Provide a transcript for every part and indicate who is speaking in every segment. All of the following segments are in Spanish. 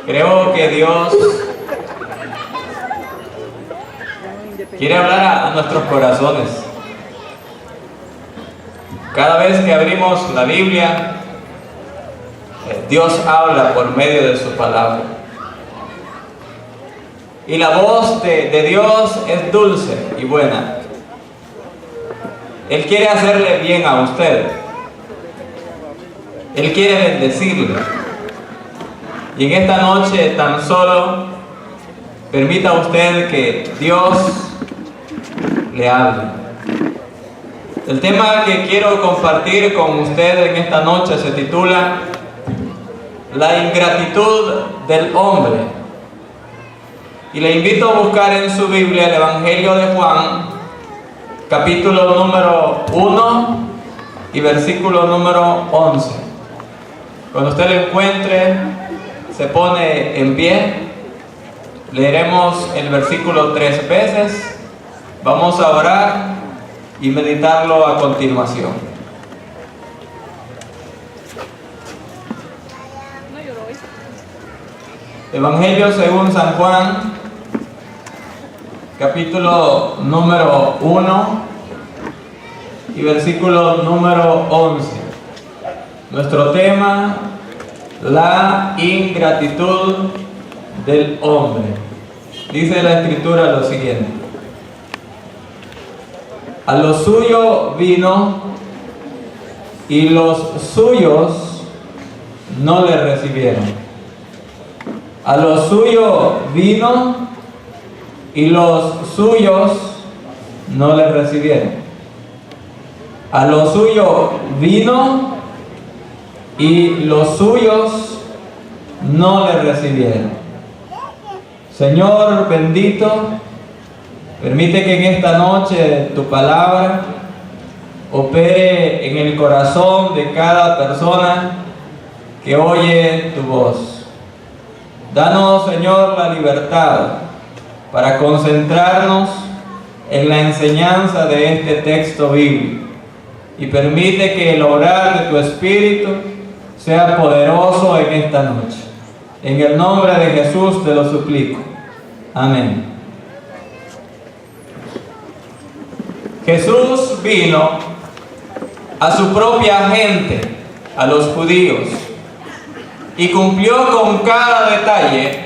Speaker 1: Creo que Dios quiere hablar a nuestros corazones. Cada vez que abrimos la Biblia, Dios habla por medio de su palabra. Y la voz de Dios es dulce y buena. Él quiere hacerle bien a usted. Él quiere bendecirle. Y en esta noche tan solo permita usted que Dios le hable. El tema que quiero compartir con usted en esta noche se titula La ingratitud del hombre. Y le invito a buscar en su Biblia el Evangelio de Juan, capítulo número 1 y versículo número 11. Cuando usted lo encuentre, se pone en pie. Leeremos el versículo 3 veces. Vamos a orar y meditarlo a continuación. Evangelio según San Juan, capítulo número 1 y versículo número 11. Nuestro tema: la ingratitud del hombre. Dice la Escritura lo siguiente: a lo suyo vino y los suyos no le recibieron. A lo suyo vino y los suyos no le recibieron. A lo suyo vino y los suyos no le recibieron. Señor bendito, permite que en esta noche tu palabra opere en el corazón de cada persona que oye tu voz. Danos, Señor, la libertad para concentrarnos en la enseñanza de este texto bíblico, y permite que el obrar de tu Espíritu sea poderoso en esta noche. En el nombre de Jesús te lo suplico. Amén. Jesús vino a su propia gente, a los judíos, y cumplió con cada detalle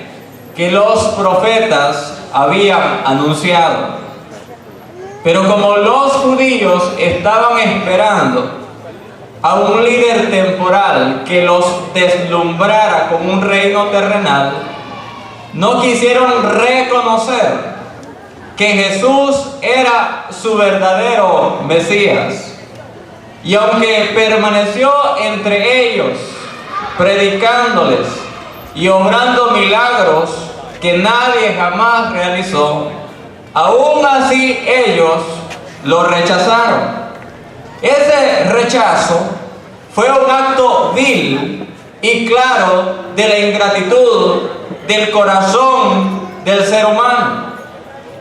Speaker 1: que los profetas habían anunciado. Pero como los judíos estaban esperando a un líder temporal que los deslumbrara con un reino terrenal, no quisieron reconocer que Jesús era su verdadero Mesías. Y aunque permaneció entre ellos, predicándoles y obrando milagros que nadie jamás realizó, aún así ellos lo rechazaron. Ese rechazo fue un acto vil y claro de la ingratitud del corazón del ser humano.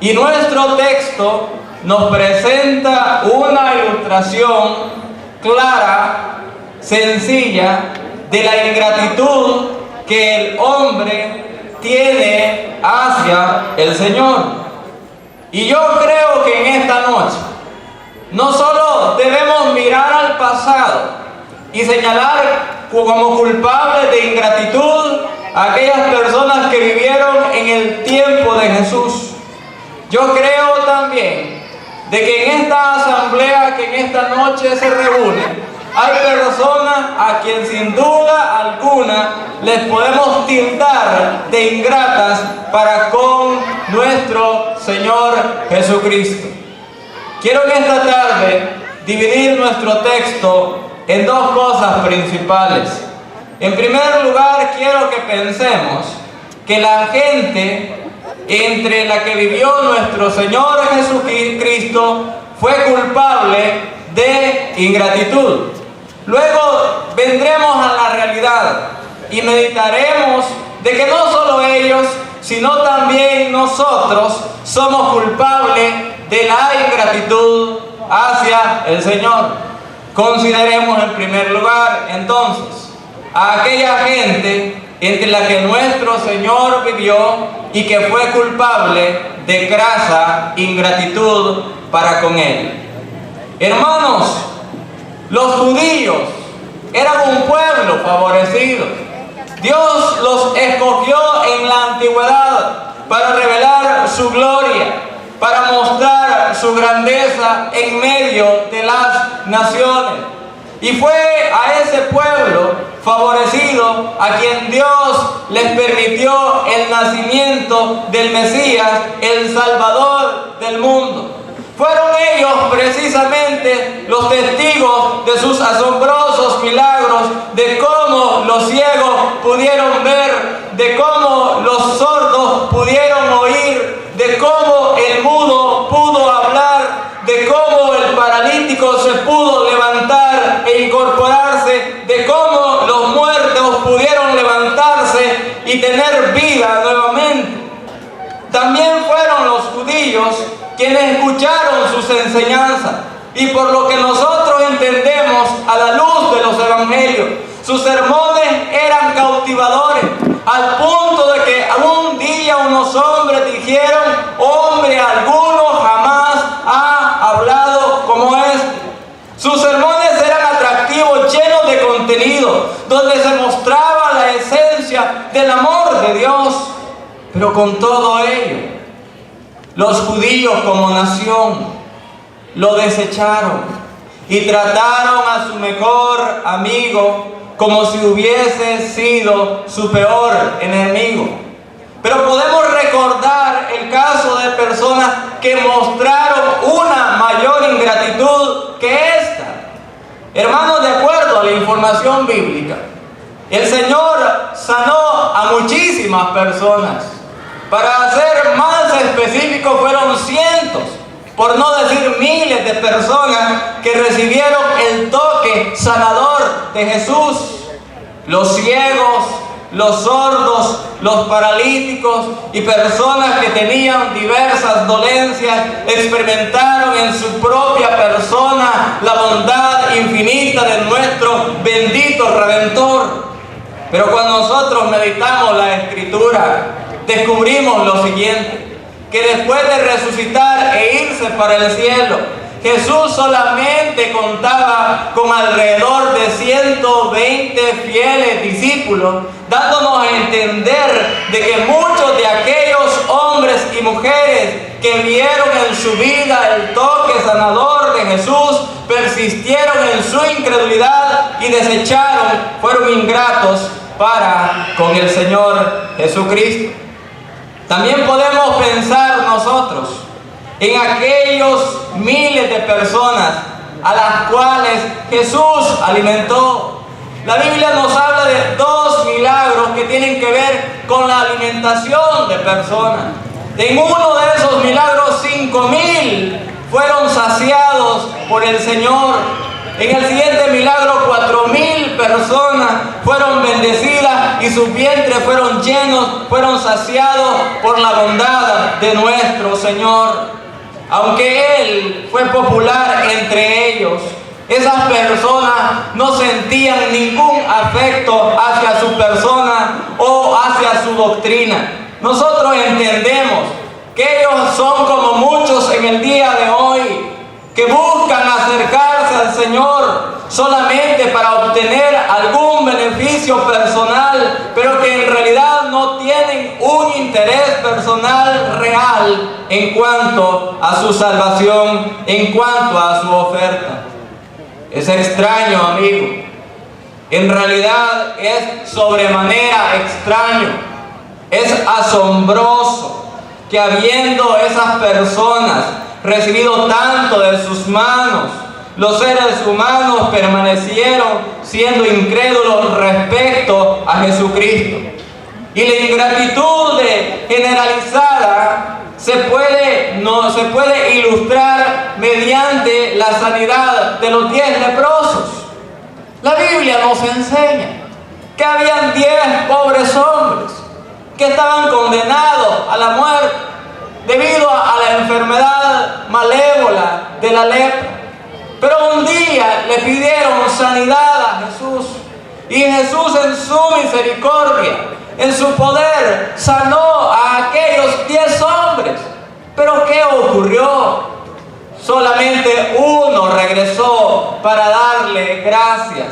Speaker 1: Y nuestro texto nos presenta una ilustración clara, sencilla, de la ingratitud que el hombre tiene hacia el Señor. Y yo creo que en esta noche no solo debemos mirar al pasado y señalar como culpables de ingratitud a aquellas personas que vivieron en el tiempo de Jesús. Yo creo también de que en esta asamblea que en esta noche se reúne, hay personas a quien sin duda alguna les podemos tildar de ingratas para con nuestro Señor Jesucristo. Quiero en esta tarde dividir nuestro texto en dos cosas principales. En primer lugar, quiero que pensemos que la gente entre la que vivió nuestro Señor Jesucristo fue culpable de ingratitud. Luego vendremos a la realidad y meditaremos de que no solo ellos, sino también nosotros somos culpables de la ingratitud hacia el Señor. Consideremos en primer lugar entonces a aquella gente entre la que nuestro Señor vivió y que fue culpable de grasa ingratitud para con Él. Hermanos, los judíos eran un pueblo favorecido. Dios los escogió en la antigüedad para revelar su gloria, para mostrar su grandeza en medio de las naciones. Y fue a ese pueblo favorecido a quien Dios les permitió el nacimiento del Mesías, el Salvador del mundo. Fueron ellos precisamente los testigos de sus asombrosos milagros, de cómo los ciegos pudieron ver, de cómo los sordos pudieron oír, de cómo el mudo pudo hablar, de cómo el paralítico se pudo levantar e incorporarse, de cómo los muertos pudieron levantarse y tener vida nuevamente. También fueron los judíos quienes escucharon sus enseñanzas, y por lo que nosotros entendemos a la luz de los evangelios, sus sermones eran cautivadores, al punto de que un día unos hombres dijeron: hombre alguno jamás ha hablado como este. Sus sermones eran atractivos, llenos de contenido, donde se mostraba la esencia del amor de Dios. Pero con todo ello, los judíos como nación lo desecharon y trataron a su mejor amigo como si hubiese sido su peor enemigo. Pero podemos recordar el caso de personas que mostraron una mayor ingratitud que esta. Hermanos, de acuerdo a la información bíblica, el Señor sanó a muchísimas personas. Para ser más específico, fueron cientos, por no decir miles de personas que recibieron el toque sanador de Jesús. Los ciegos, los sordos, los paralíticos y personas que tenían diversas dolencias experimentaron en su propia persona la bondad infinita de nuestro bendito Redentor. Pero cuando nosotros meditamos la Escritura, descubrimos lo siguiente: que después de resucitar e irse para el cielo, Jesús solamente contaba con alrededor de 120 fieles discípulos, dándonos a entender de que muchos de aquellos hombres y mujeres que vieron en su vida el toque sanador de Jesús persistieron en su incredulidad y desecharon, fueron ingratos para con el Señor Jesucristo. También podemos pensar nosotros en aquellos miles de personas a las cuales Jesús alimentó. La Biblia nos habla de 2 milagros que tienen que ver con la alimentación de personas. En uno de esos milagros, 5,000 fueron saciados por el Señor. En el siguiente milagro, 4,000 personas fueron bendecidas y sus vientres fueron llenos, fueron saciados por la bondad de nuestro Señor. Aunque Él fue popular entre ellos, esas personas no sentían ningún afecto hacia su persona o hacia su doctrina. Nosotros entendemos que ellos son como muchos en el día de hoy, que buscan acercarse al Señor solamente para obtener algún beneficio personal, pero que en realidad no tienen un interés personal real en cuanto a su salvación, en cuanto a su oferta. Es extraño, amigo. En realidad es sobremanera extraño. Es asombroso que habiendo esas personas recibido tanto de sus manos, los seres humanos permanecieron siendo incrédulos respecto a Jesucristo. Y la ingratitud generalizada se puede ilustrar mediante la sanidad de los 10 leprosos. La Biblia nos enseña que habían 10 pobres hombres que estaban condenados a la muerte debido a la enfermedad malévola de la lepra. Pero un día le pidieron sanidad a Jesús. Y Jesús, en su misericordia, en su poder, sanó a aquellos 10 hombres. Pero ¿qué ocurrió? Solamente uno regresó para darle gracias.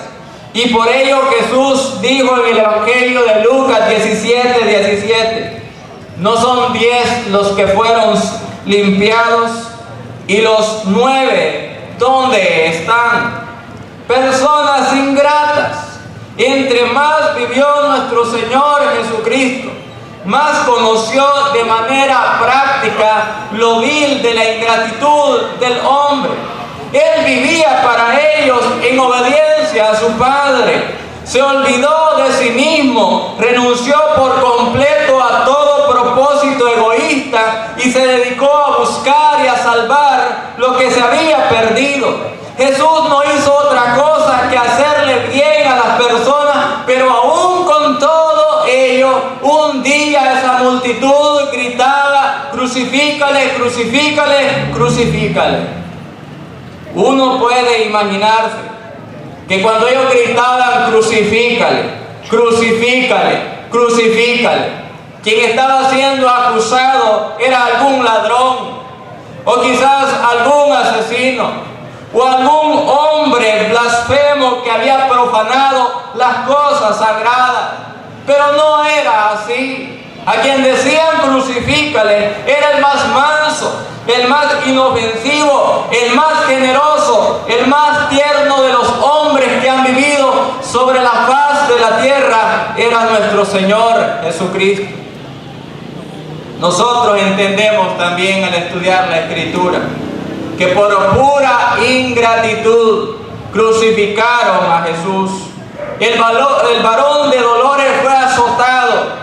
Speaker 1: Y por ello Jesús dijo en el Evangelio de Lucas 17:17, no son 10 los que fueron limpiados, y los 9, ¿dónde están? Personas ingratas. Entre más vivió nuestro Señor Jesucristo, más conoció de manera práctica lo vil de la ingratitud del hombre. Él vivía para ellos en obediencia a su Padre. Se olvidó de sí mismo, renunció por completo a todo propósito egoísta y se dedicó a buscar y a salvar lo que se había perdido. Jesús no hizo otra cosa que hacerle bien a las personas, pero aún con todo ello, un día esa multitud gritaba: crucifícale, crucifícale, crucifícale. Uno puede imaginarse que cuando ellos gritaban crucifícale, crucifícale, crucifícale, quien estaba siendo acusado era algún ladrón, o quizás algún asesino, o algún hombre blasfemo que había profanado las cosas sagradas. Pero no era así. A quien decían crucifícale era el más manso, el más inofensivo, el más generoso, el más tierno de los hombres que han vivido sobre la faz de la tierra. Era nuestro Señor Jesucristo. Nosotros entendemos también al estudiar la Escritura que por pura ingratitud crucificaron a Jesús. El varón de dolores fue azotado.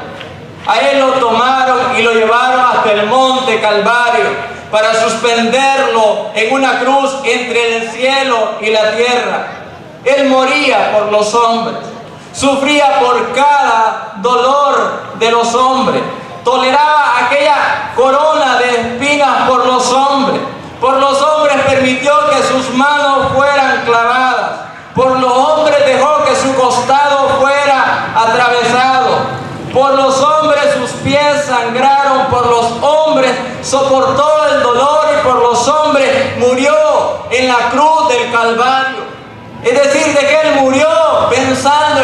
Speaker 1: A él lo tomaron y lo llevaron hasta el monte Calvario para suspenderlo en una cruz entre el cielo y la tierra. Él moría por los hombres, sufría por cada dolor de los hombres, toleraba aquella corona de espinas por los hombres. Por los hombres permitió que sus manos fueran clavadas. Por los hombres dejó que su costado fuera atravesado. Por los hombres sus pies sangraron. Por los hombres soportó el dolor y por los hombres murió en la cruz del Calvario. Es decir, de que Él murió pensando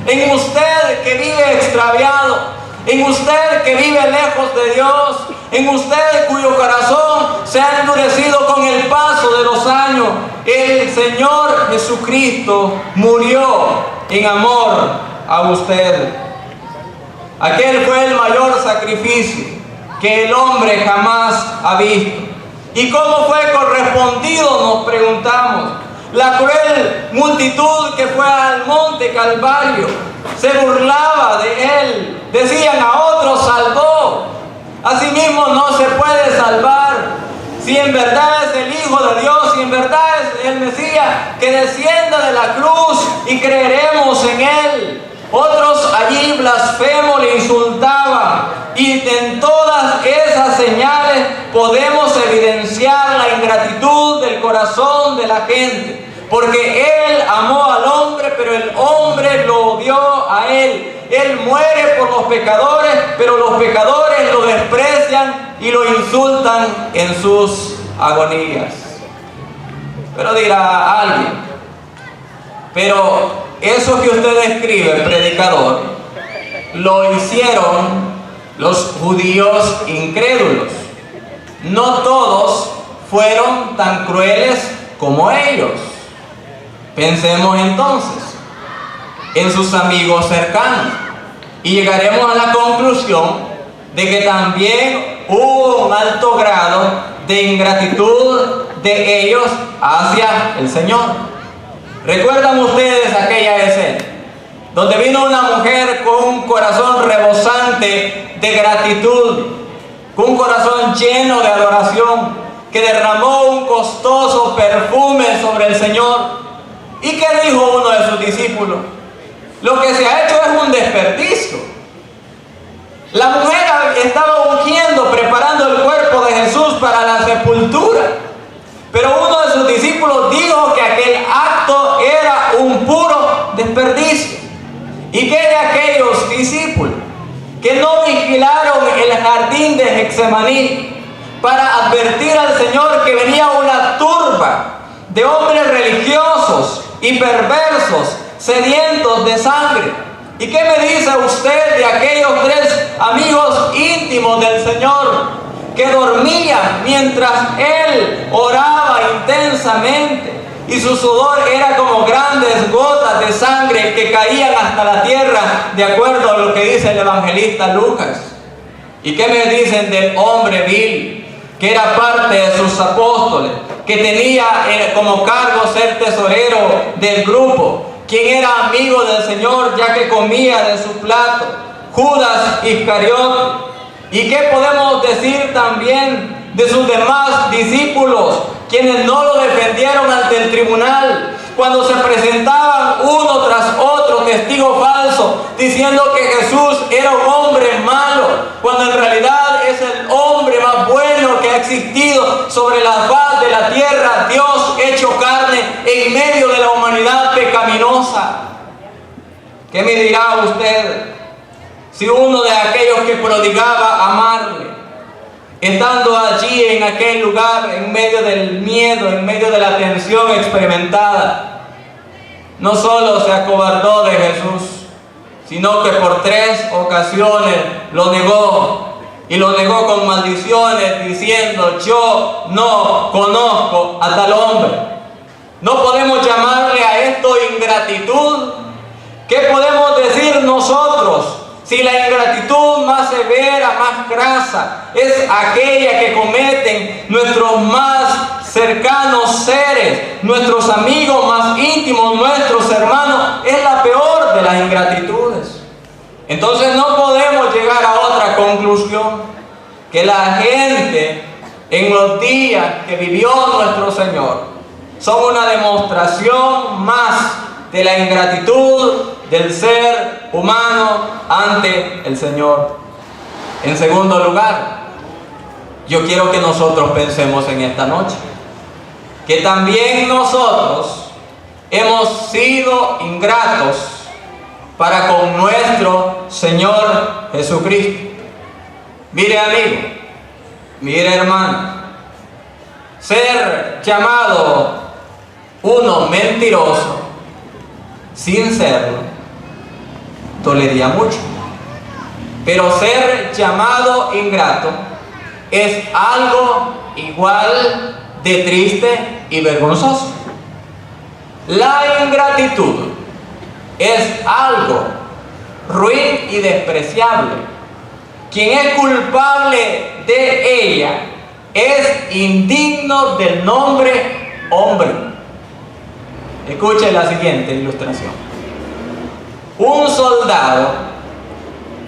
Speaker 1: en usted que vive extraviado, en usted que vive lejos de Dios, en usted cuyo corazón se ha endurecido con el paso de los años. El Señor Jesucristo murió en amor a usted. Aquel fue el mayor sacrificio que el hombre jamás ha visto. ¿Y cómo fue correspondido?, nos preguntamos. La cruel multitud que fue al monte Calvario se burlaba de Él. Decían: a otros salvó, a sí mismo no se puede salvar. Si en verdad es el Hijo de Dios, si en verdad es el Mesías, que descienda de la cruz y creeremos en Él. Otros allí blasfemos le insultaban, y en todas esas señales podemos evidenciar la ingratitud del corazón de la gente, porque Él amó al hombre, pero el hombre lo odió a Él. Él muere por los pecadores, pero los pecadores lo desprecian y lo insultan en sus agonías. Pero dirá alguien: pero eso que usted escribe, predicador, lo hicieron los judíos incrédulos. No todos fueron tan crueles como ellos. Pensemos entonces en sus amigos cercanos y llegaremos a la conclusión de que también hubo un alto grado de ingratitud de ellos hacia el Señor. ¿Recuerdan ustedes aquella escena donde vino una mujer con un corazón rebosante de gratitud, con un corazón lleno de adoración, que derramó un costoso perfume sobre el Señor? ¿Y qué dijo uno de sus discípulos? Lo que se ha hecho es un desperdicio. La mujer estaba ungiendo, preparando el cuerpo de Jesús para la sepultura, pero uno de sus discípulos dijo que aquel acto era un puro desperdicio. discípulos que no vigilaron el jardín de Getsemaní para advertir al Señor que venía una turba de hombres religiosos y perversos, sedientos de sangre? ¿Y qué me dice usted de aquellos 3 amigos íntimos del Señor que dormían mientras Él oraba intensamente y su sudor era como grandes gotas de sangre que caían hasta la tierra, de acuerdo a lo que dice el evangelista Lucas? ¿Y qué me dicen del hombre vil, que era parte de sus apóstoles, que tenía como cargo ser tesorero del grupo, quien era amigo del Señor ya que comía de su plato? Judas Iscariote. ¿Y qué podemos decir también de sus demás discípulos, quienes no lo defendieron ante el tribunal, cuando se presentaban uno tras otro testigos falsos, diciendo que Jesús era un hombre malo, cuando en realidad es el hombre más bueno que ha existido sobre la faz de la tierra, Dios hecho carne en medio de la humanidad pecaminosa? ¿Qué me dirá usted si uno de aquellos que prodigaba amarle, estando allí en aquel lugar, en medio del miedo, en medio de la tensión experimentada, no solo se acobardó de Jesús, sino que por 3 ocasiones lo negó, y lo negó con maldiciones, diciendo: yo no conozco a tal hombre? ¿No podemos llamarle a esto ingratitud? ¿Qué podemos decir nosotros si la ingratitud más severa, más grasa, es aquella que cometen nuestros más cercanos seres, nuestros amigos más íntimos, nuestros hermanos? Es la peor de las ingratitudes. Entonces no podemos llegar a otra conclusión, que la gente en los días que vivió nuestro Señor son una demostración más de la ingratitud del ser humano ante el Señor. En segundo lugar, yo quiero que nosotros pensemos en esta noche que también nosotros hemos sido ingratos para con nuestro Señor Jesucristo. Mire, amigo, mire, hermano, ser llamado uno mentiroso sin serlo dolería mucho, pero ser llamado ingrato es algo igual de triste y vergonzoso. La ingratitud es algo ruin y despreciable. Quien es culpable de ella es indigno del nombre hombre. Escuche la siguiente ilustración. Un soldado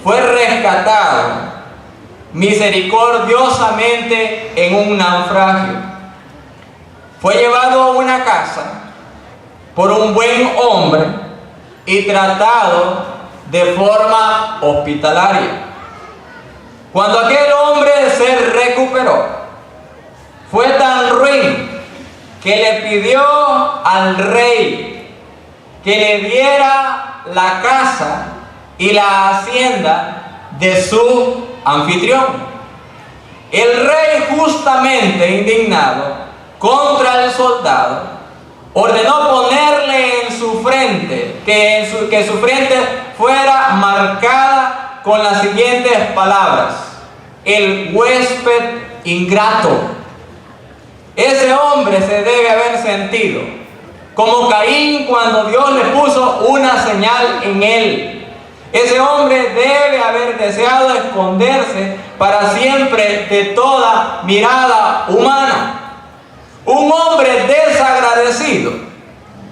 Speaker 1: fue rescatado misericordiosamente en un naufragio. Fue llevado a una casa por un buen hombre y tratado de forma hospitalaria. Cuando aquel hombre se recuperó, fue tan ruin que le pidió al rey que le diera la casa y la hacienda de su anfitrión. El rey, justamente indignado contra el soldado, ordenó ponerle en su frente, que su frente fuera marcada con las siguientes palabras: el huésped ingrato. Ese hombre se debe haber sentido como Caín cuando Dios le puso una señal en él. Ese hombre debe haber deseado esconderse para siempre de toda mirada humana. Un hombre desagradecido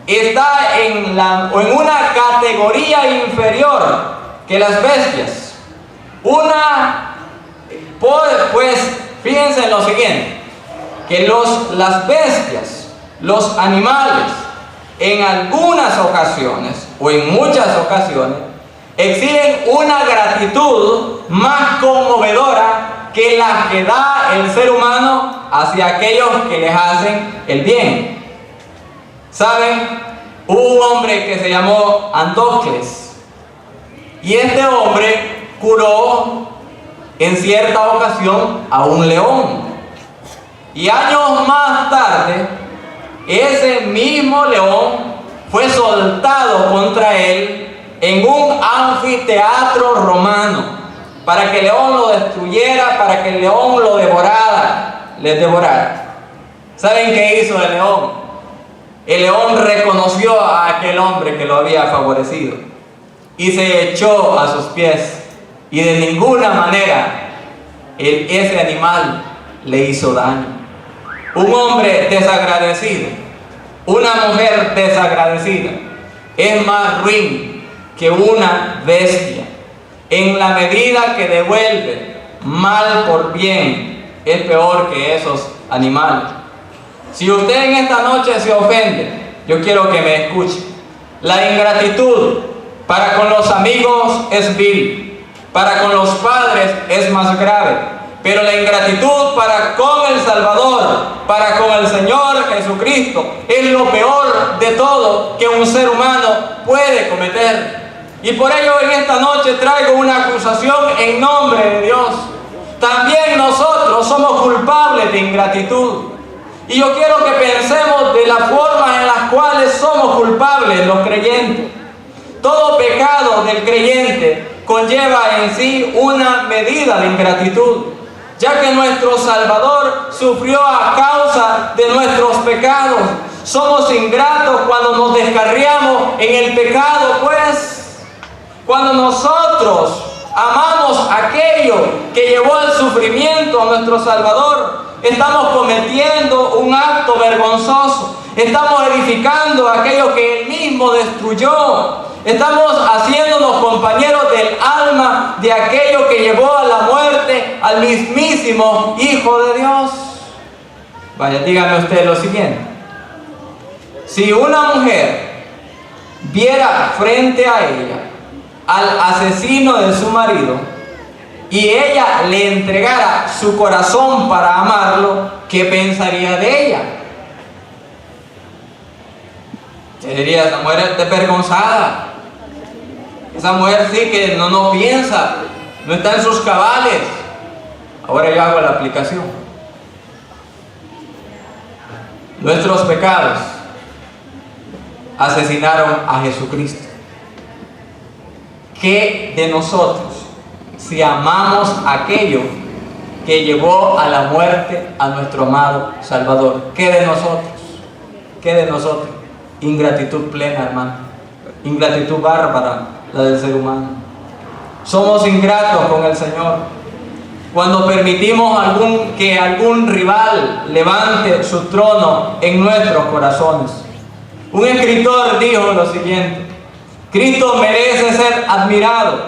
Speaker 1: está en una categoría inferior que las bestias. Pues fíjense en lo siguiente, que las bestias, los animales, en algunas ocasiones o en muchas ocasiones exhiben una gratitud más conmovedora que la que da el ser humano hacia aquellos que les hacen el bien. ¿Saben? Hubo un hombre que se llamó Andócles, Y este hombre curó en cierta ocasión a un león. Y años más tarde, ese mismo león fue soltado contra él en un anfiteatro romano, para que el león lo destruyera, para que el león lo devorara. ¿Saben qué hizo el león? El león reconoció a aquel hombre que lo había favorecido y se echó a sus pies, y de ninguna manera ese animal le hizo daño. Un hombre desagradecido, una mujer desagradecida, es más ruin que una bestia. En la medida que devuelve mal por bien, es peor que esos animales. Si usted en esta noche se ofende, yo quiero que me escuche. La ingratitud para con los amigos es vil, para con los padres es más grave, pero la ingratitud para con el Salvador, para con el Señor Jesucristo, es lo peor de todo que un ser humano puede cometer. Y por ello en esta noche traigo una acusación en nombre de Dios. También nosotros somos culpables de ingratitud. Y yo quiero que pensemos de las formas en las cuales somos culpables los creyentes. Todo pecado del creyente conlleva en sí una medida de ingratitud, ya que nuestro Salvador sufrió a causa de nuestros pecados. Somos ingratos cuando nos descarriamos en el pecado, pues. Cuando nosotros amamos aquello que llevó al sufrimiento a nuestro Salvador, estamos cometiendo un acto vergonzoso. Estamos edificando aquello que Él mismo destruyó. Estamos haciéndonos compañeros del alma de aquello que llevó a la muerte al mismísimo Hijo de Dios. Vaya, dígame usted lo siguiente. Si una mujer viera frente a ella al asesino de su marido y ella le entregara su corazón para amarlo, ¿qué pensaría de ella? ¿Qué diría? Esa mujer es desvergonzada. Esa mujer sí que no piensa, no está en sus cabales. Ahora yo hago la aplicación. Nuestros pecados asesinaron a Jesucristo. ¿Qué de nosotros si amamos aquello que llevó a la muerte a nuestro amado Salvador? ¿Qué de nosotros? ¿Qué de nosotros? Ingratitud plena, hermano. Ingratitud bárbara, la del ser humano. Somos ingratos con el Señor cuando permitimos que algún rival levante su trono en nuestros corazones. Un escritor dijo lo siguiente: Cristo merece ser admirado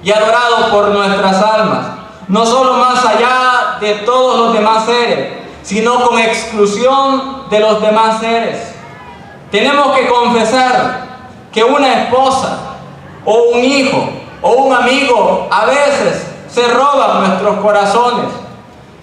Speaker 1: y adorado por nuestras almas, no solo más allá de todos los demás seres, sino con exclusión de los demás seres. Tenemos que confesar que una esposa o un hijo o un amigo a veces se roban nuestros corazones.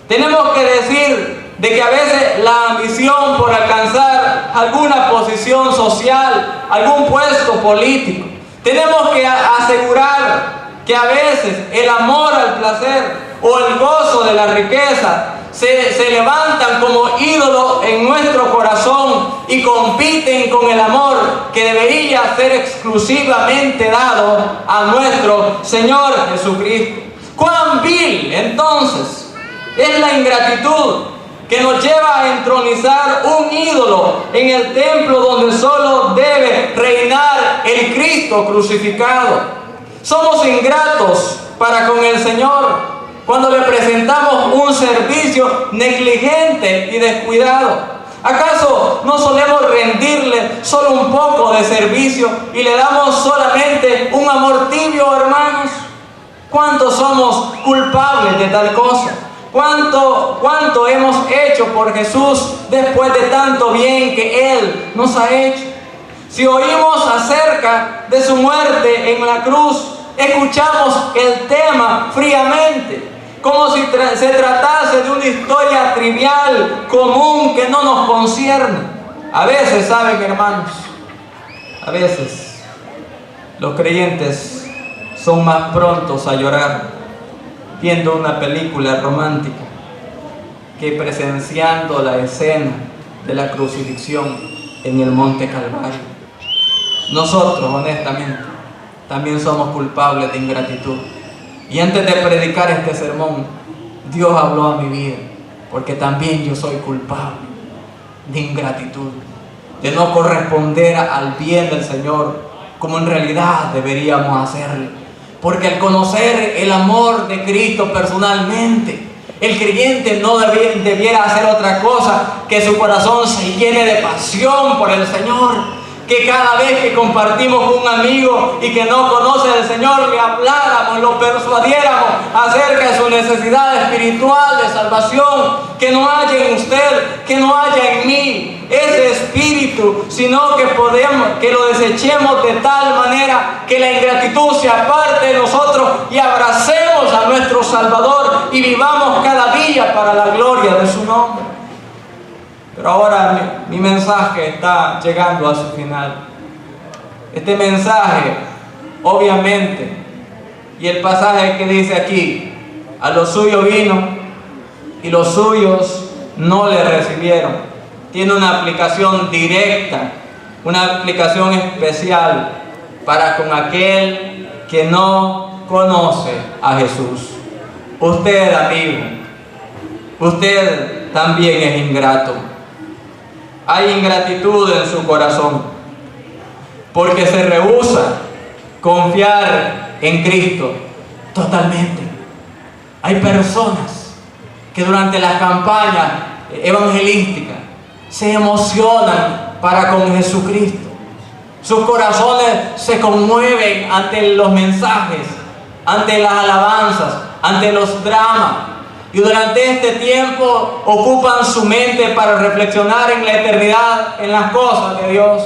Speaker 1: Tenemos que decir de que a veces la ambición por alcanzar alguna posición social, algún puesto político, tenemos que asegurar que a veces el amor al placer o el gozo de la riqueza se levantan como ídolos en nuestro corazón y compiten con el amor que debería ser exclusivamente dado a nuestro Señor Jesucristo. ¡Cuán vil entonces es la ingratitud que nos lleva a entronizar un ídolo en el templo donde solo debe reinar el Cristo crucificado? Somos ingratos para con el Señor cuando le presentamos un servicio negligente y descuidado. ¿Acaso no solemos rendirle solo un poco de servicio y le damos solamente un amor tibio, hermanos? ¿Cuántos somos culpables de tal cosa? ¿Cuánto hemos hecho por Jesús después de tanto bien que Él nos ha hecho? Si oímos acerca de su muerte en la cruz, escuchamos el tema fríamente, como si se tratase de una historia trivial, común, que no nos concierne. A veces, ¿saben, hermanos? A veces los creyentes son más prontos a llorar viendo una película romántica que presenciando la escena de la crucifixión en el Monte Calvario. Nosotros, honestamente, también somos culpables de ingratitud. Y antes de predicar este sermón, Dios habló a mi vida, porque también yo soy culpable de ingratitud, de no corresponder al bien del Señor como en realidad deberíamos hacerlo. Porque al conocer el amor de Cristo personalmente, el creyente no debiera hacer otra cosa que su corazón se llene de pasión por el Señor. Que cada vez que compartimos con un amigo y que no conoce al Señor, le habláramos, lo persuadiéramos acerca de su necesidad espiritual de salvación, que no haya en usted, que no haya en mí ese espíritu, sino que lo desechemos de tal manera que la ingratitud se aparte de nosotros y abracemos a nuestro Salvador y vivamos cada día para la gloria de su nombre. Pero ahora mi mensaje está llegando a su final. Este mensaje, obviamente, y el pasaje que dice aquí, a los suyos vino y los suyos no le recibieron, tiene una aplicación directa, una aplicación especial para con aquel que no conoce a Jesús. Usted, amigo, usted también es ingrato. Hay ingratitud en su corazón, porque se rehúsa confiar en Cristo totalmente. Hay personas que durante las campañas evangelísticas se emocionan para con Jesucristo. Sus corazones se conmueven ante los mensajes, ante las alabanzas, ante los dramas. Y durante este tiempo ocupan su mente para reflexionar en la eternidad, en las cosas de Dios.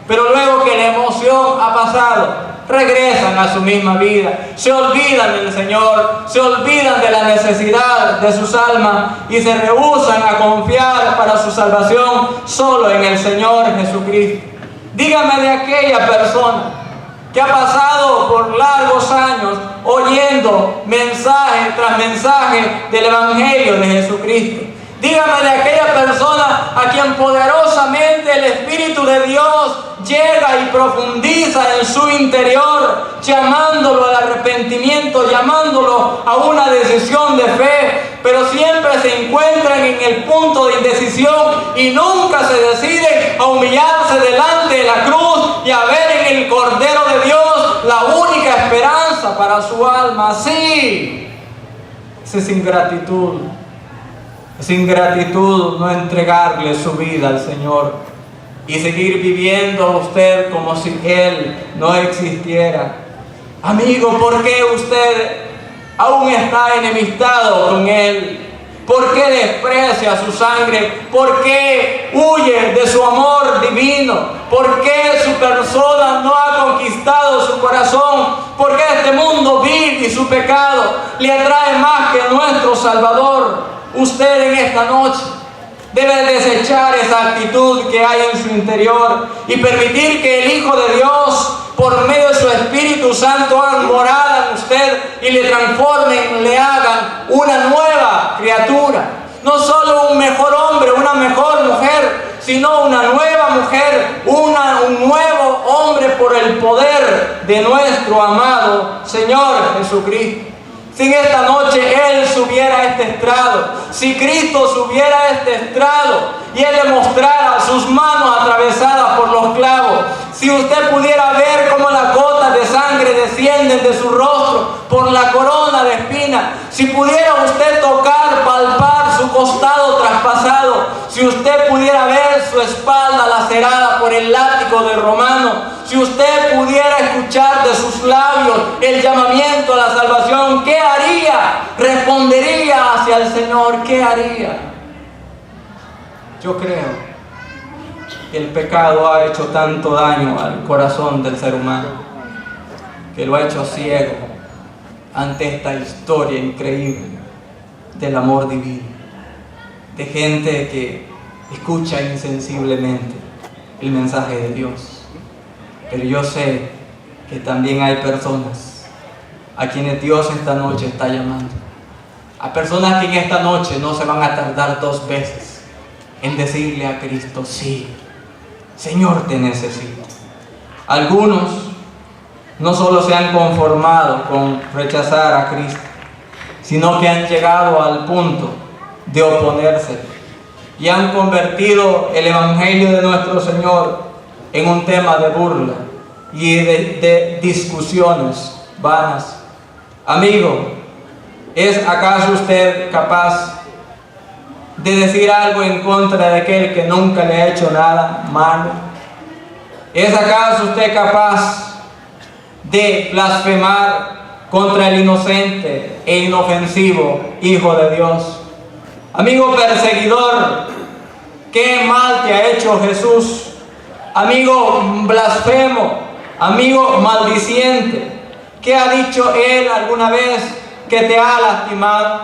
Speaker 1: Pero luego que la emoción ha pasado, regresan a su misma vida. Se olvidan del Señor, se olvidan de la necesidad de sus almas y se rehúsan a confiar para su salvación solo en el Señor Jesucristo. Dígame de aquella persona que ha pasado por largos años oyendo mensaje tras mensaje del Evangelio de Jesucristo. Dígame de aquella persona a quien poderosamente el Espíritu de Dios llega y profundiza en su interior, llamándolo al arrepentimiento, llamándolo a una decisión de fe, pero siempre se encuentran en el punto de indecisión y nunca se deciden a humillarse delante de la cruz y a ver en el Cordero de Dios la única esperanza para su alma. Sí, esa es ingratitud. Es ingratitud no entregarle su vida al Señor y seguir viviendo usted como si Él no existiera. Amigo, ¿por qué usted aún está enemistado con Él? ¿Por qué desprecia su sangre? ¿Por qué huye de su amor divino? ¿Por qué su persona no ha conquistado su corazón? ¿Por qué este mundo vil y su pecado le atrae más que nuestro Salvador? Usted en esta noche debe desechar esa actitud que hay en su interior y permitir que el Hijo de Dios, por medio de su Espíritu Santo, haga morada en usted y le transformen, le hagan una nueva criatura. No solo un mejor hombre, una mejor mujer, sino una nueva mujer, un nuevo hombre por el poder de nuestro amado Señor Jesucristo. Si en esta noche Él subiera a este estrado, si Cristo subiera a este estrado y Él le mostrara sus manos atravesadas por los clavos, si usted pudiera ver cómo las gotas de sangre descienden de su rostro por la corona de espinas, si pudiera usted tocar, palpar su costado traspasado, si usted pudiera ver su espalda lacerada por el látigo del romano, si usted pudiera escuchar de sus labios el llamamiento a la salvación, ¿qué haría? Respondería hacia el Señor, ¿qué haría? Yo creo que el pecado ha hecho tanto daño al corazón del ser humano, que lo ha hecho ciego ante esta historia increíble del amor divino, de gente que escucha insensiblemente el mensaje de Dios. Pero yo sé que también hay personas a quienes Dios esta noche está llamando. A personas que en esta noche no se van a tardar 2 veces en decirle a Cristo: sí, Señor, te necesito. Algunos no solo se han conformado con rechazar a Cristo, sino que han llegado al punto de oponerse y han convertido el Evangelio de nuestro Señor en un tema de burla y de discusiones vanas. Amigo, ¿es acaso usted capaz de decir algo en contra de aquel que nunca le ha hecho nada malo? ¿Es acaso usted capaz de blasfemar contra el inocente e inofensivo Hijo de Dios? Amigo perseguidor, ¿qué mal te ha hecho Jesús? Amigo blasfemo, amigo maldiciente, ¿qué ha dicho Él alguna vez que te ha lastimado?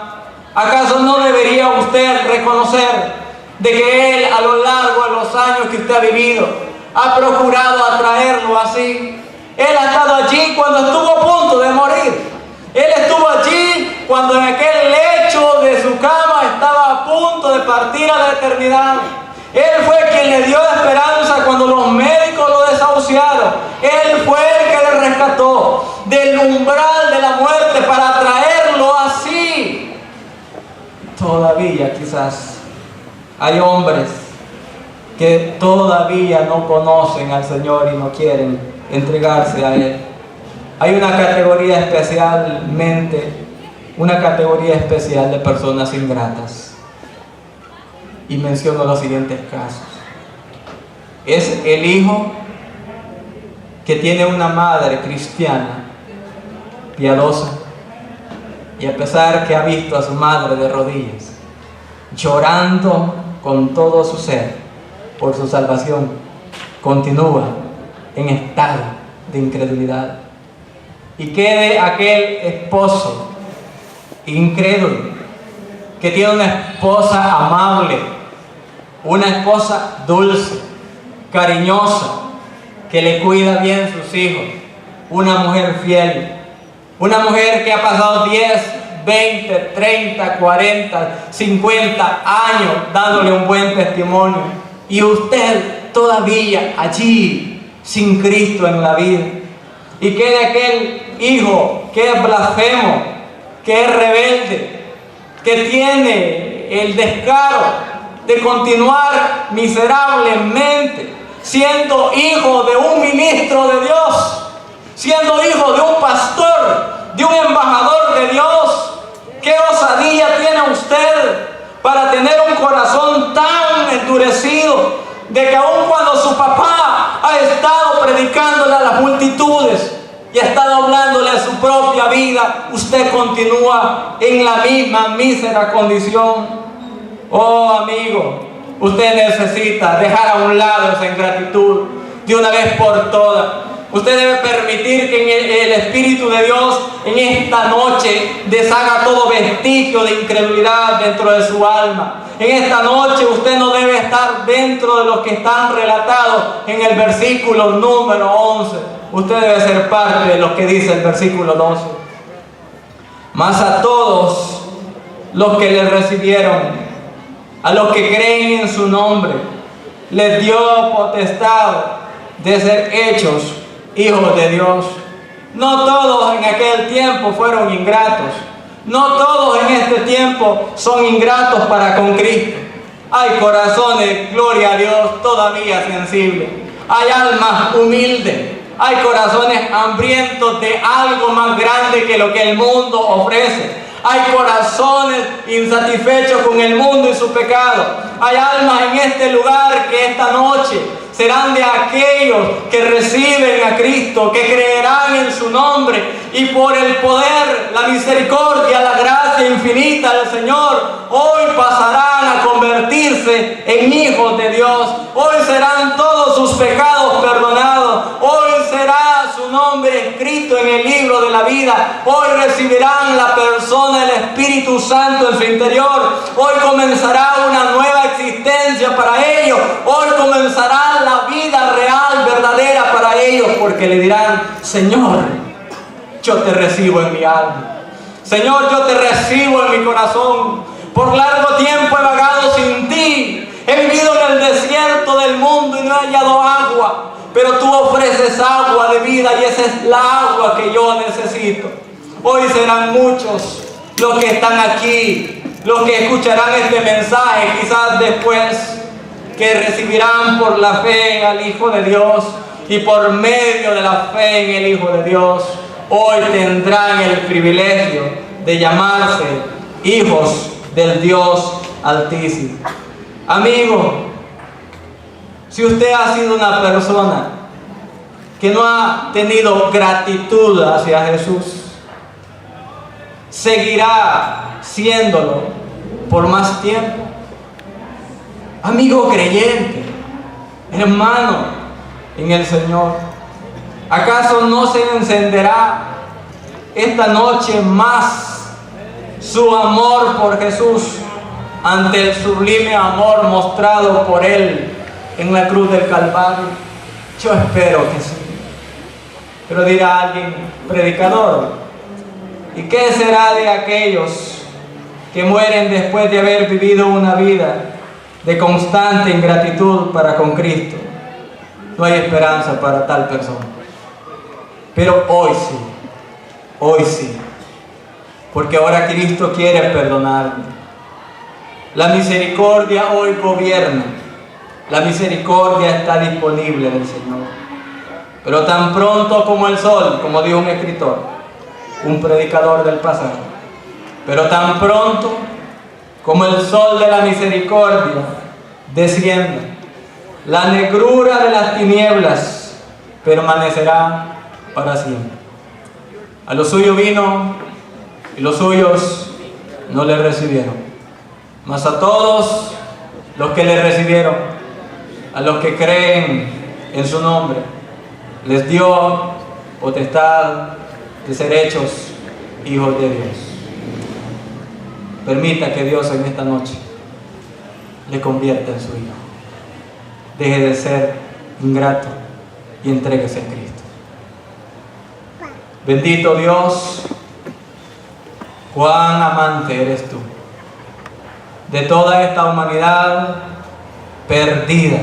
Speaker 1: ¿Acaso no debería usted reconocer de que Él, a lo largo de los años que usted ha vivido, ha procurado atraerlo así? Él ha estado allí cuando estuvo a punto de morir. Él estuvo allí cuando en aquel lecho de su cama estaba a punto de partir a la eternidad. Él fue quien le dio esperanza cuando los médicos lo desahuciaron. Él fue el que le rescató del umbral de la muerte para traerlo así. Todavía quizás hay hombres que todavía no conocen al Señor y no quieren entregarse a Él. Hay una categoría especial de personas ingratas. Y menciono los siguientes casos. Es el hijo que tiene una madre cristiana, piadosa, y a pesar que ha visto a su madre de rodillas, llorando con todo su ser por su salvación, continúa en estado de incredulidad. Y quede aquel esposo incrédulo que tiene una esposa amable, una esposa dulce, cariñosa, que le cuida bien sus hijos, una mujer fiel, una mujer que ha pasado 10, 20, 30, 40, 50 años dándole un buen testimonio, y usted todavía allí sin Cristo en la vida. Y quede aquel hijo que es blasfemo, que es rebelde, que tiene el descaro de continuar miserablemente siendo hijo de un ministro de Dios, siendo hijo de un pastor, de un embajador de Dios. ¿Qué osadía tiene usted para tener un corazón tan endurecido de que aun cuando su papá ha estado predicándole a las multitudes y ha estado hablándole a su propia vida, usted continúa en la misma mísera condición? Oh amigo, usted necesita dejar a un lado esa ingratitud de una vez por todas. Usted debe permitir que el Espíritu de Dios en esta noche deshaga todo vestigio de incredulidad dentro de su alma. En esta noche usted no debe estar dentro de los que están relatados en el versículo número 11. Usted debe ser parte de los que dice el versículo 12. Mas a todos los que le recibieron, a los que creen en su nombre, les dio potestad de ser hechos hijos de Dios. No todos en aquel tiempo fueron ingratos. No todos en este tiempo son ingratos para con Cristo. Hay corazones, gloria a Dios, todavía sensibles. Hay almas humildes. Hay corazones hambrientos de algo más grande que lo que el mundo ofrece. Hay corazones insatisfechos con el mundo y su pecado. Hay almas en este lugar que esta noche serán de aquellos que reciben a Cristo, que creerán en su nombre, y por el poder, la misericordia, la gracia infinita del Señor, hoy pasarán a convertirse en hijos de Dios. Hoy serán todos sus pecados perdonados. Hoy será su nombre escrito en el libro de la vida. Hoy recibirán la persona del Espíritu Santo en su interior. Hoy comenzará una nueva existencia para ellos. Hoy comenzará la vida real, verdadera para ellos, porque le dirán: Señor, yo te recibo en mi alma. Señor, yo te recibo en mi corazón. Por largo tiempo he vagado sin ti. He vivido en el desierto del mundo y no he hallado agua. Pero tú ofreces agua de vida y esa es la agua que yo necesito. Hoy serán muchos los que están aquí, los que escucharán este mensaje, quizás después, que recibirán por la fe al Hijo de Dios y por medio de la fe en el Hijo de Dios, hoy tendrán el privilegio de llamarse hijos del Dios Altísimo. Amigo, si usted ha sido una persona que no ha tenido gratitud hacia Jesús, seguirá siéndolo por más tiempo. Amigo creyente, hermano en el Señor, ¿acaso no se encenderá esta noche más su amor por Jesús ante el sublime amor mostrado por Él en la cruz del Calvario? Yo espero que sí. Pero dirá alguien, predicador, ¿y qué será de aquellos que mueren después de haber vivido una vida de constante ingratitud para con Cristo? No hay esperanza para tal persona. Pero hoy sí, porque ahora Cristo quiere perdonarme. La misericordia hoy gobierna. La misericordia está disponible del Señor. Pero tan pronto como el sol, como dijo un escritor, un predicador del pasado, pero tan pronto como el sol de la misericordia descienda, la negrura de las tinieblas permanecerá para siempre. A los suyos vino y los suyos no le recibieron, mas a todos los que le recibieron, a los que creen en su nombre, les dio potestad de ser hechos hijos de Dios. Permita que Dios en esta noche le convierta en su hijo. Deje de ser ingrato y entréguese a Cristo. Bendito Dios, cuán amante eres tú de toda esta humanidad perdida,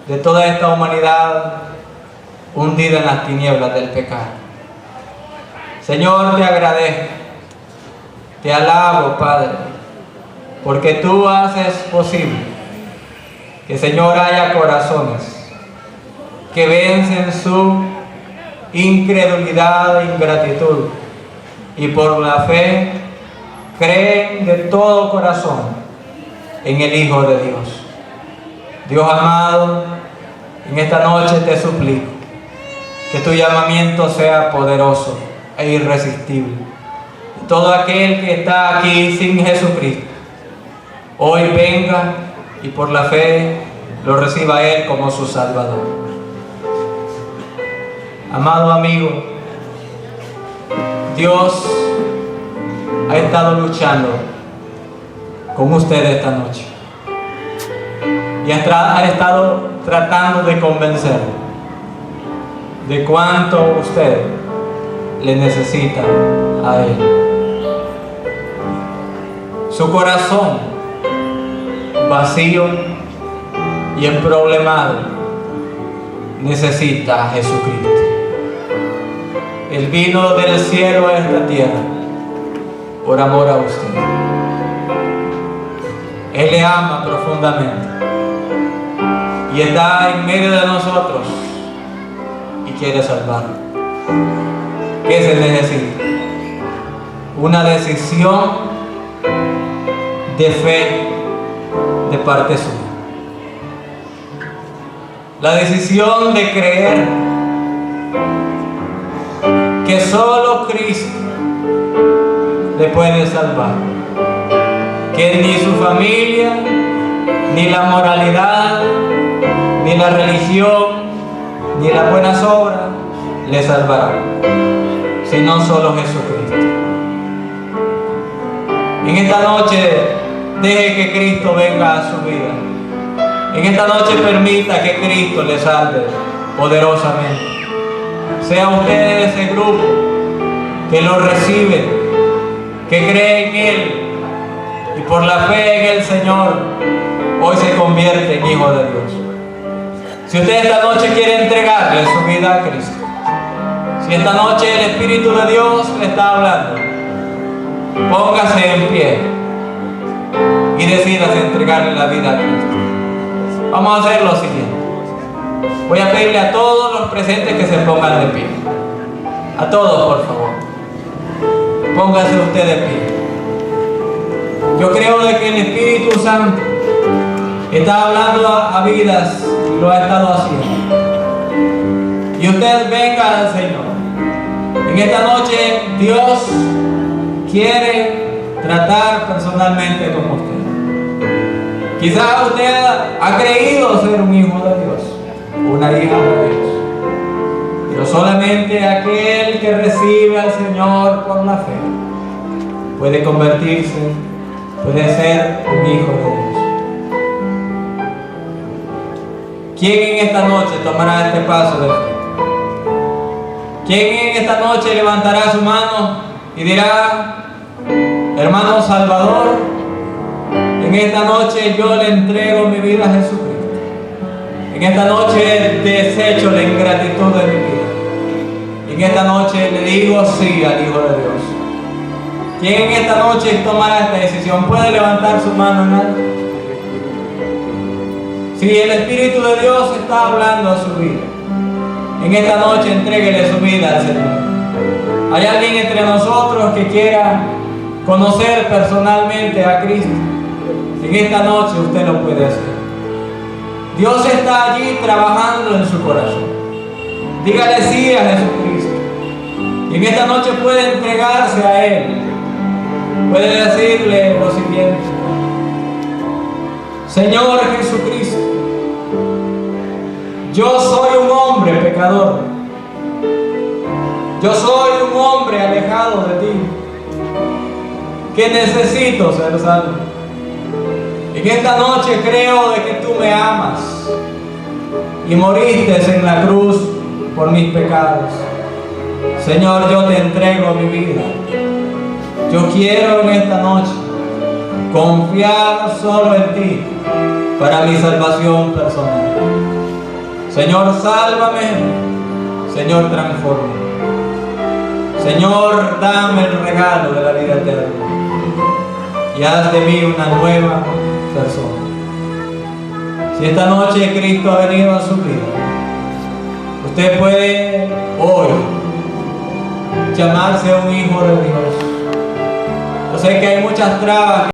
Speaker 1: de toda esta humanidad hundida en las tinieblas del pecado. Señor, te agradezco, te alabo, Padre, porque tú haces posible que, Señor, haya corazones que vencen su incredulidad e ingratitud y por la fe creen de todo corazón en el Hijo de Dios. Dios amado, en esta noche te suplico que tu llamamiento sea poderoso e irresistible. Todo aquel que está aquí sin Jesucristo, hoy venga y por la fe lo reciba a Él como su Salvador. Amado amigo, Dios ha estado luchando con usted esta noche y ha estado tratando de convencerlo de cuánto usted le necesita a Él. Su corazón vacío y emproblemado necesita a Jesucristo. Él vino del cielo a esta tierra por amor a usted. Él le ama profundamente y está en medio de nosotros y quiere salvarlo. ¿Qué se necesita? Una decisión de fe de parte suya. La decisión de creer que solo Cristo le puede salvar, que ni su familia, ni la moralidad, ni la religión, ni las buenas obras le salvarán, sino solo Jesucristo. En esta noche deje que Cristo venga a su vida. En esta noche permita que Cristo le salve poderosamente. Sea usted de ese grupo que lo recibe, que cree en Él y por la fe en el Señor hoy se convierte en hijo de Dios. Si usted esta noche quiere entregarle su vida a Cristo, si esta noche el Espíritu de Dios le está hablando, póngase en pie y decídase entregarle la vida a Cristo. Vamos a hacer lo siguiente. Voy a pedirle a todos los presentes que se pongan de pie. A todos, por favor. Póngase usted de pie. Yo creo de que el Espíritu Santo está hablando a vidas y lo ha estado haciendo. Y usted venga al Señor. En esta noche Dios quiere tratar personalmente con usted. Quizás usted ha creído ser un hijo de Dios, una hija de Dios, pero solamente aquel que recibe al Señor por la fe puede convertirse, puede ser un hijo de Dios. ¿Quién en esta noche tomará este paso de fe? ¿Quién en esta noche levantará su mano y dirá: hermano Salvador, en esta noche yo le entrego mi vida a Jesucristo? En esta noche desecho la ingratitud de mi vida. En esta noche le digo sí al Hijo de Dios. ¿Quién en esta noche tomará esta decisión? ¿Puede levantar su mano en alto? Si el Espíritu de Dios está hablando a su vida, en esta noche entréguele su vida al Señor. ¿Hay alguien entre nosotros que quiera conocer personalmente a Cristo? En esta noche usted lo puede hacer. Dios está allí trabajando en su corazón. Dígale sí a Jesucristo. Y en esta noche puede entregarse a Él. Puede decirle lo siguiente: Señor Jesucristo, yo soy un hombre pecador. Yo soy un hombre alejado de ti, que necesito ser salvo. En esta noche creo de que tú me amas y moriste en la cruz por mis pecados. Señor, yo te entrego mi vida. Yo quiero en esta noche confiar solo en ti para mi salvación personal. Señor, sálvame. Señor, transforma. Señor, dame el regalo de la vida eterna y haz de mí una nueva persona. Si esta noche Cristo ha venido a su vida, usted puede hoy llamarse un hijo de Dios. Yo sé que hay muchas trabas